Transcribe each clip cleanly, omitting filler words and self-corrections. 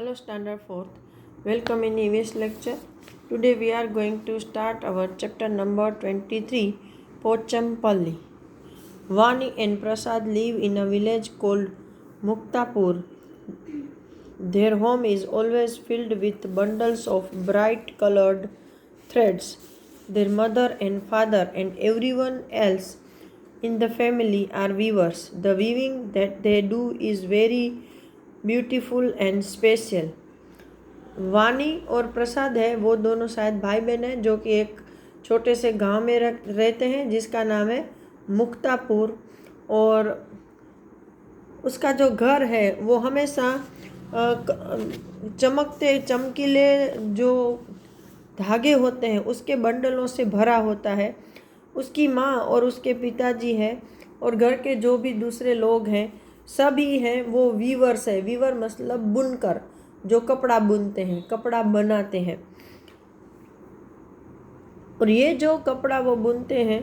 Hello Standard 4th. Welcome in EVS lecture. Today we are going to start our chapter number 23, Pochampalli. Vani and Prasad live in a village called Muktapur. Their home is always filled with bundles of bright colored threads. Their mother and father and everyone else in the family are weavers. The weaving that they do is very beautiful and special. वानी और प्रसाद है वो दोनों शायद भाई बहन हैं जो कि एक छोटे से गांव में रहते हैं जिसका नाम है मुक्तापुर। और उसका जो घर है वो हमेशा चमकते चमकीले जो धागे होते हैं उसके बंडलों से भरा होता है। उसकी माँ और उसके पिताजी हैं और घर के जो भी दूसरे लोग हैं सभी हैं वो वीवर्स है। वीवर मतलब बुनकर, जो कपड़ा बुनते हैं, कपड़ा बनाते हैं। और ये जो कपड़ा वो बुनते हैं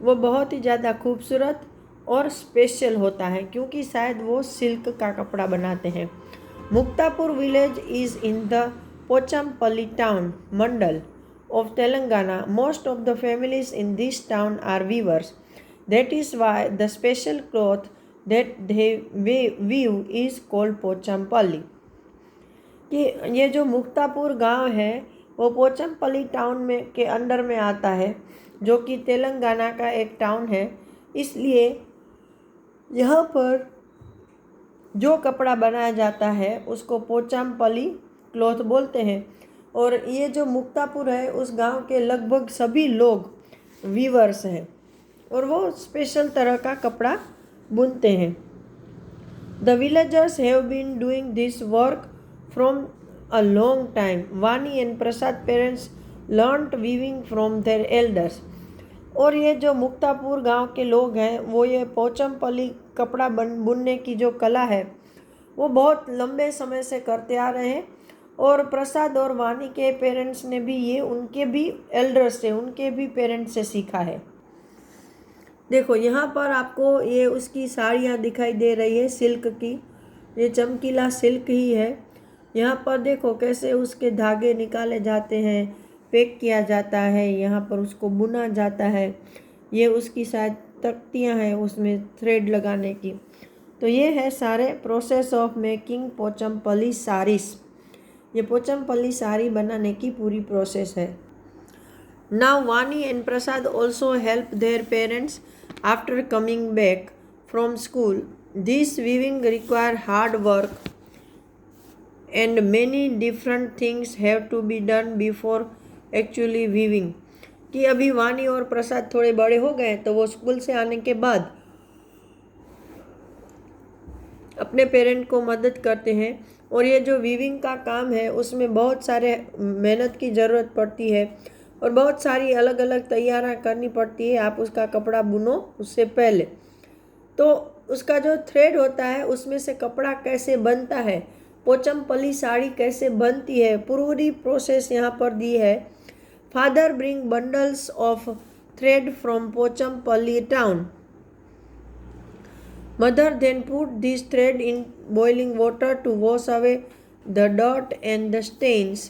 वो बहुत ही ज़्यादा खूबसूरत और स्पेशल होता है क्योंकि शायद वो सिल्क का कपड़ा बनाते हैं। Muktapur village is in the Pochampally town Mandal of Telangana. Most of the families in this town are weavers. That is why the special cloth that they weave is called Pochampally. कि ये जो मुक्तापुर गांव है वो पोचमपल्ली टाउन में के अंडर में आता है जो कि तेलंगाना का एक टाउन है। इसलिए यहाँ पर जो कपड़ा बनाया जाता है उसको पोचमपल्ली क्लॉथ बोलते हैं। और ये जो मुक्तापुर है उस गांव के लगभग सभी लोग वीवर्स हैं और वो स्पेशल तरह का कपड़ा बुनते हैं। The villagers have been doing this work from a long time. Vani and Prasad parents learned weaving from their elders. और ये जो मुक्तापुर गांव के लोग हैं वो ये पोचमपल्ली कपड़ा बुनने की जो कला है वो बहुत लंबे समय से करते आ रहे हैं। और प्रसाद और वानी के पेरेंट्स ने भी ये उनके भी एल्डर्स से, उनके भी पेरेंट्स से सीखा है। देखो यहाँ पर आपको ये उसकी साड़ियाँ दिखाई दे रही है सिल्क की, ये चमकीला सिल्क ही है। यहाँ पर देखो कैसे उसके धागे निकाले जाते हैं, पैक किया जाता है, यहाँ पर उसको बुना जाता है। ये उसकी शायद तख्तियाँ हैं उसमें थ्रेड लगाने की। तो ये है सारे process of making Pochampally saris. ये पोचमपल्ली साड़ी बनाने की पूरी प्रोसेस है। Now Vani and Prasad also help their parents after coming back from school. This weaving require hard work and many different things have to be done before actually weaving. कि अभी वानी और प्रसाद थोड़े बड़े हो गए तो वो स्कूल से आने के बाद अपने पेरेंट को मदद करते हैं। और ये जो वीविंग का काम है उसमें बहुत सारे मेहनत की ज़रूरत पड़ती है और बहुत सारी अलग अलग तैयारियां करनी पड़ती है। आप उसका कपड़ा बुनो उससे पहले तो उसका जो थ्रेड होता है उसमें से कपड़ा कैसे बनता है, पोचमपल्ली साड़ी कैसे बनती है, पूरी प्रोसेस यहाँ पर दी है। Father bring bundles of thread from Pochampally town. Mother then put this thread in boiling water to wash away the dirt and the stains.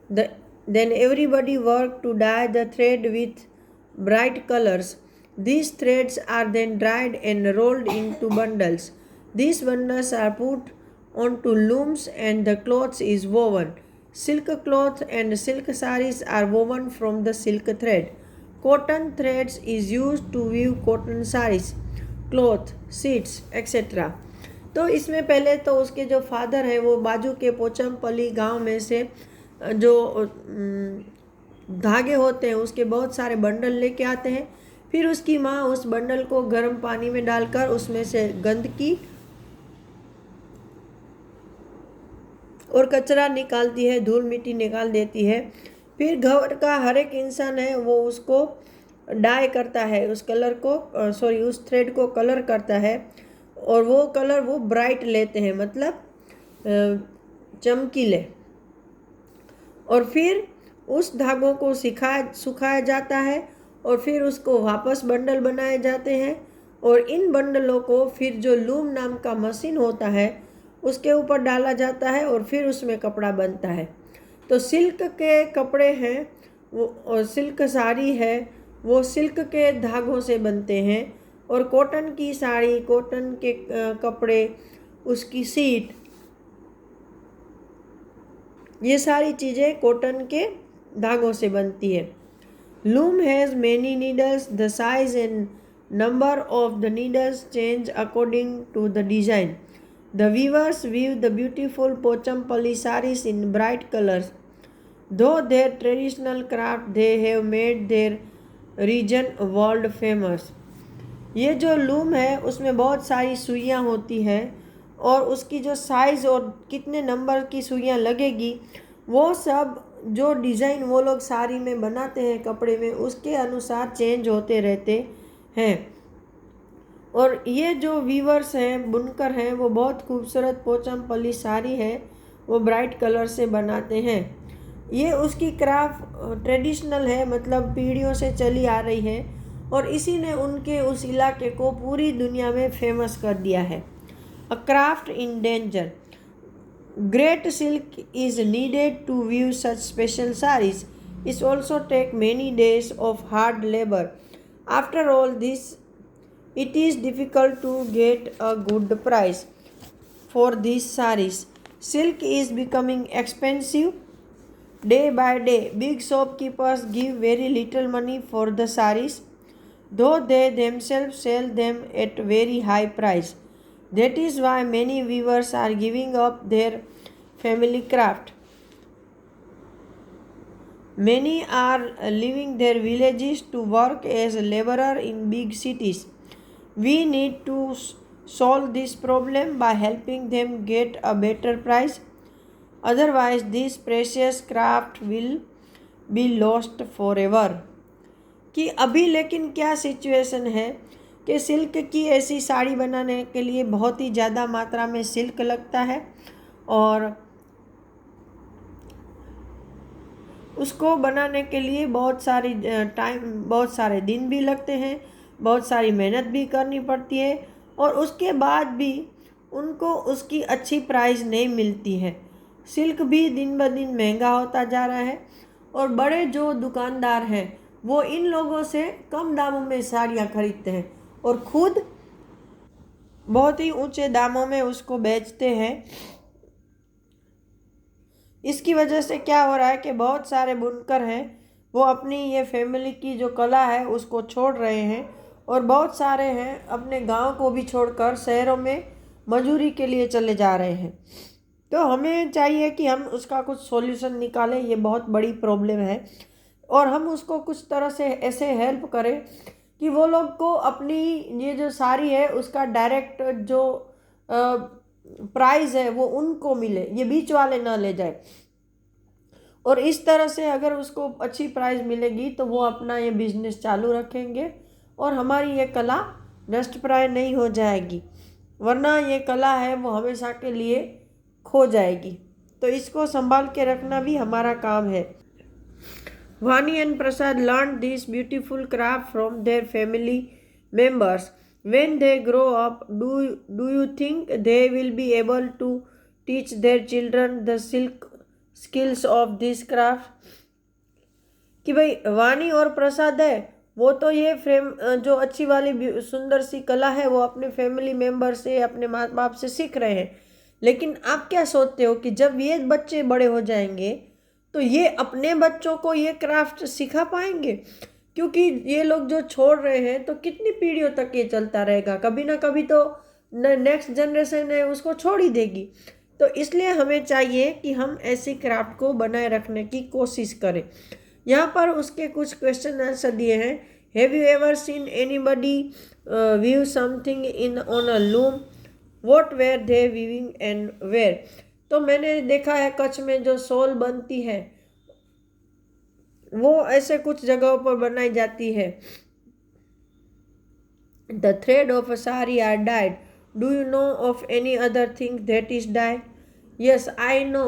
Then everybody worked to dye the thread with bright colors. These threads are then dried and rolled into bundles. These bundles are put onto looms and the cloth is woven. Silk cloth and silk sarees are woven from the silk thread. Cotton threads is used to weave cotton sarees, cloth, seeds etcetera. तो इसमें पहले तो उसके जो father हैं वो बाजू के पोचमपल्ली गांव में से जो धागे होते हैं उसके बहुत सारे बंडल लेके आते हैं। फिर उसकी माँ उस बंडल को गर्म पानी में डालकर उसमें से गंदगी और कचरा निकालती है, धूल मिट्टी निकाल देती है। फिर घर का हर एक इंसान है वो उसको डाई करता है, उस कलर को उस थ्रेड को कलर करता है और वो कलर वो ब्राइट लेते हैं, मतलब चमकीले। और फिर उस धागों को सुखाया जाता है और फिर उसको वापस बंडल बनाए जाते हैं। और इन बंडलों को फिर जो लूम नाम का मशीन होता है उसके ऊपर डाला जाता है और फिर उसमें कपड़ा बनता है। तो सिल्क के कपड़े हैं वो, और सिल्क साड़ी है वो सिल्क के धागों से बनते हैं, और कॉटन की साड़ी, कॉटन के कपड़े, उसकी सीट, ये सारी चीज़ें कॉटन के धागों से बनती है। Loom has many needles, the size and number of the needles change according to the design. The weavers weave the beautiful Pochampalli sarees in bright colors. Though their traditional craft, they have made their region world famous. ये जो loom है उसमें बहुत सारी सुइयाँ होती है, और उसकी जो साइज़ और कितने नंबर की सुइयाँ लगेगी वो सब जो डिज़ाइन वो लोग साड़ी में बनाते हैं, कपड़े में, उसके अनुसार चेंज होते रहते हैं। और ये जो वीवर्स हैं, बुनकर हैं, वो बहुत खूबसूरत पोचमपल्ली साड़ी है वो ब्राइट कलर से बनाते हैं। ये उसकी क्राफ्ट ट्रेडिशनल है, मतलब पीढ़ियों से चली आ रही है, और इसी ने उनके उस इलाके को पूरी दुनिया में फेमस कर दिया है। अ craft in danger. Great silk is needed to weave such special sarees. It also takes many days of hard labor. After all this, it is difficult to get a good price for these sarees. Silk is becoming expensive day by day. Big shopkeepers give very little money for the sarees, though they themselves sell them at very high price. That is why many weavers are giving up their family craft. Many are leaving their villages to work as laborer in big cities. We need to solve this problem by helping them get a better price. Otherwise, this precious craft will be lost forever. कि अभी लेकिन क्या situation है कि silk की ऐसी साड़ी बनाने के लिए बहुत ही ज़्यादा मात्रा में सिल्क लगता है, और उसको बनाने के लिए बहुत सारे दिन भी लगते हैं, बहुत सारी मेहनत भी करनी पड़ती है, और उसके बाद भी उनको उसकी अच्छी प्राइस नहीं मिलती है। सिल्क भी दिन ब दिन महंगा होता जा रहा है, और बड़े जो दुकानदार हैं वो इन लोगों से कम दामों में साड़ियाँ खरीदते हैं और खुद बहुत ही ऊंचे दामों में उसको बेचते हैं। इसकी वजह से क्या हो रहा है कि बहुत सारे बुनकर हैं वो अपनी ये फैमिली की जो कला है उसको छोड़ रहे हैं, और बहुत सारे हैं अपने गांव को भी छोड़कर शहरों में मजदूरी के लिए चले जा रहे हैं। तो हमें चाहिए कि हम उसका कुछ सॉल्यूशन निकालें, ये बहुत बड़ी प्रॉब्लम है, और हम उसको कुछ तरह से ऐसे हेल्प करें कि वो लोग को अपनी ये जो साड़ी है उसका डायरेक्ट जो प्राइस है वो उनको मिले, ये बीच वाले ना ले जाए। और इस तरह से अगर उसको अच्छी प्राइस मिलेगी तो वो अपना ये बिजनेस चालू रखेंगे, और हमारी ये कला नष्ट प्राय नहीं हो जाएगी, वरना ये कला है वो हमेशा के लिए खो जाएगी। तो इसको संभाल के रखना भी हमारा काम है। Vani and Prasad learned this beautiful craft from their family members. When they grow up, do you think they will be able to teach their children the silk skills of this craft? कि भाई वानी और प्रसाद है वो तो ये जो अच्छी वाली सुंदर सी कला है वो अपने फैमिली मेम्बर से, अपने माँ बाप से सीख रहे हैं, लेकिन आप क्या सोचते हो कि जब ये बच्चे बड़े हो जाएंगे तो ये अपने बच्चों को ये क्राफ्ट सिखा पाएंगे? क्योंकि ये लोग जो छोड़ रहे हैं तो कितनी पीढ़ियों तक ये चलता रहेगा, कभी ना कभी तो नेक्स्ट जनरेशन है उसको छोड़ ही देगी। तो इसलिए हमें चाहिए कि हम ऐसी क्राफ्ट को बनाए रखने की कोशिश करें। यहाँ पर उसके कुछ क्वेश्चन आंसर दिए हैं। Have you ever seen anybody weave something in on a loom? What were they weaving and where? तो मैंने देखा है कच्छ में जो शॉल बनती है वो ऐसे कुछ जगहों पर बनाई जाती है। The thread of a sari are dyed. Do you know of any other thing that is dyed? Yes, I know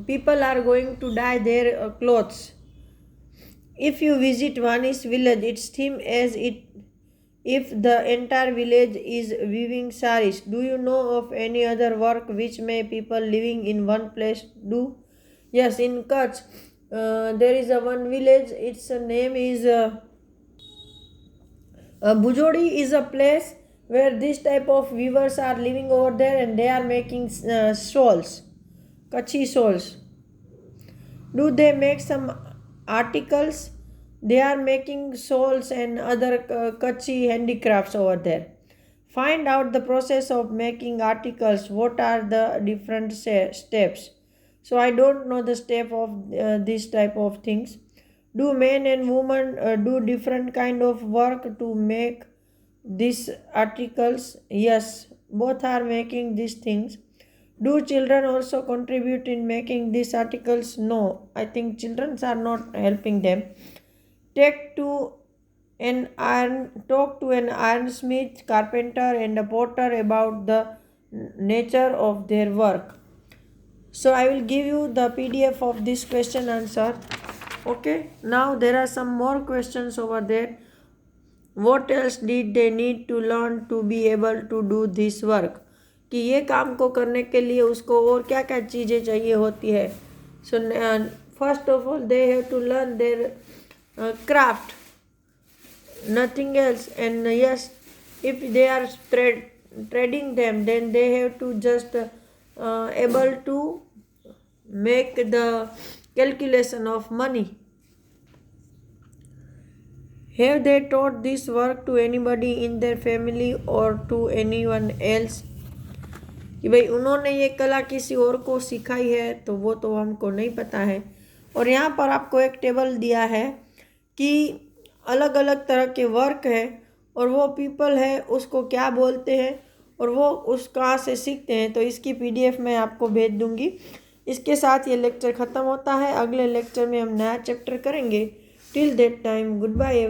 people are going to dye their clothes. If you visit Vani's village, its theme as if the entire village is weaving saris. Do you know of any other work which may people living in one place do? Yes, in Kutch, there is a one village. Its name is Bujodi is a place where this type of weavers are living over there, and they are making shawls, Kutchi shawls. Do they make some articles? They are making shawls and other Kutchi handicrafts over there. Find out the process of making articles. What are the different steps? So I don't know the step of this type of things. Do men and women do different kind of work to make these articles? Yes, both are making these things. Do children also contribute in making these articles? No, I think children are not helping them. Talk to an ironsmith, carpenter, and a potter about the nature of their work. So I will give you the PDF of this question answer. Okay, now there are some more questions over there. What else did they need to learn to be able to do this work? कि ये काम को करने के लिए उसको और क्या क्या चीज़ें चाहिए होती है. So first of all they have to learn their craft, nothing else. And yes, if they are trading them, then they have to just able to make the calculation of money. Have they taught this work to anybody in their family or to anyone else? कि भाई उन्होंने ये कला किसी और को सिखाई है, तो वो तो हमको नहीं पता है. और यहाँ पर आपको एक टेबल दिया है कि अलग अलग तरह के वर्क है और वो पीपल है उसको क्या बोलते हैं और वो उस कहाँ से सीखते हैं. तो इसकी PDF मैं आपको भेज दूँगी. इसके साथ ये लेक्चर ख़त्म होता है. अगले लेक्चर में हम नया चैप्टर करेंगे. Till that time, good bye.